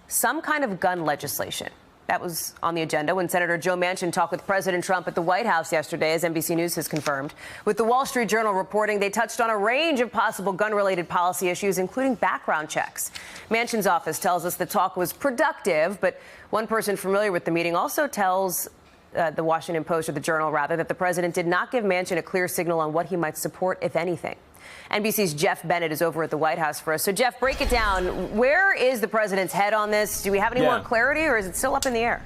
some kind of gun legislation. That was on the agenda when Senator Joe Manchin talked with President Trump at the White House yesterday, as NBC News has confirmed. With the Wall Street Journal reporting, they touched on a range of possible gun-related policy issues, including background checks. Manchin's office tells us the talk was productive, but one person familiar with the meeting also tells the Washington Post, or the Journal rather, that the president did not give Manchin a clear signal on what he might support, if anything. NBC's Jeff Bennett is over at the White House for us. So, Jeff, break it down. Where is the president's head on this? Do we have any more clarity, or is it still up in the air?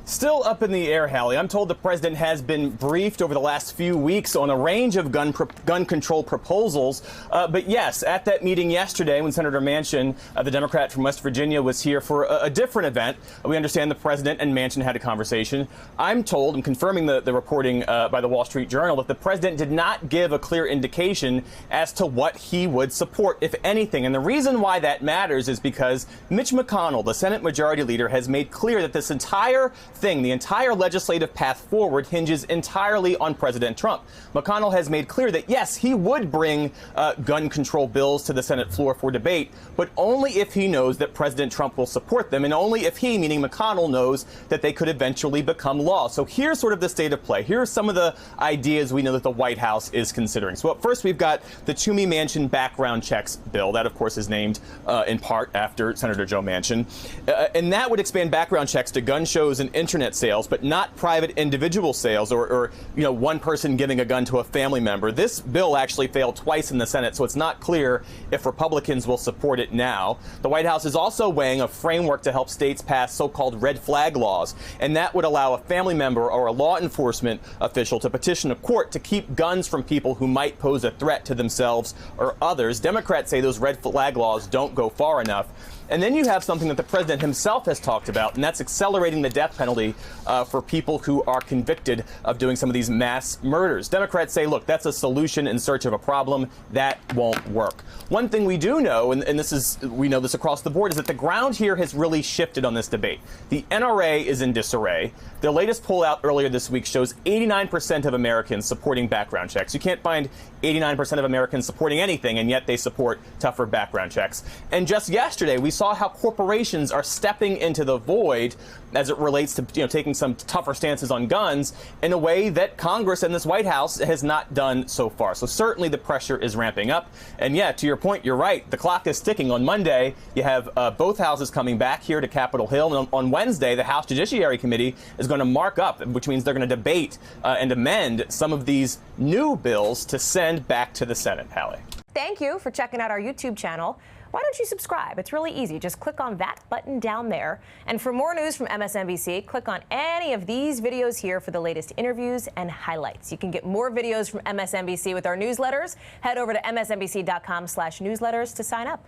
Still up in the air, Hallie. I'm told the president has been briefed over the last few weeks on a range of gun control proposals. But yes, at that meeting yesterday when Senator Manchin, the Democrat from West Virginia, was here for a different event, we understand the president and Manchin had a conversation. I'm confirming the reporting by the Wall Street Journal, that the president did not give a clear indication as to what he would support, if anything. And the reason why that matters is because Mitch McConnell, the Senate Majority Leader, has made clear that this entire the entire legislative path forward hinges entirely on President Trump. McConnell has made clear that, yes, he would bring gun control bills to the Senate floor for debate, but only if he knows that President Trump will support them, and only if he, meaning McConnell, knows that they could eventually become law. So here's sort of the state of play. Here are some of the ideas we know that the White House is considering. So first, we've got the Toomey Manchin background checks bill. That, of course, is named in part after Senator Joe Manchin. And that would expand background checks to gun shows and internet sales, but not private individual sales or one person giving a gun to a family member. This bill actually failed twice in the Senate, so it's not clear if Republicans will support it now. The White House is also weighing a framework to help states pass so-called red flag laws, and that would allow a family member or a law enforcement official to petition a court to keep guns from people who might pose a threat to themselves or others. Democrats say those red flag laws don't go far enough. And then you have something that the president himself has talked about, and that's accelerating the death penalty for people who are convicted of doing some of these mass murders. Democrats say, look, that's a solution in search of a problem. That won't work. One thing we do know, and we know this across the board, is that the ground here has really shifted on this debate. The NRA is in disarray. The latest poll out earlier this week shows 89% of Americans supporting background checks. You can't find 89% of Americans supporting anything, and yet they support tougher background checks. And just yesterday, we saw how corporations are stepping into the void as it relates to taking some tougher stances on guns in a way that Congress and this White House has not done so far. So certainly the pressure is ramping up. And yeah, to your point, you're right. The clock is ticking. On Monday, you have both houses coming back here to Capitol Hill. And on Wednesday, the House Judiciary Committee is going to mark up, which means they're going to debate and amend some of these new bills to send back to the Senate. Hallie. Thank you for checking out our YouTube channel. Why don't you subscribe? It's really easy. Just click on that button down there. And for more news from MSNBC, click on any of these videos here for the latest interviews and highlights. You can get more videos from MSNBC with our newsletters. Head over to msnbc.com/newsletters to sign up.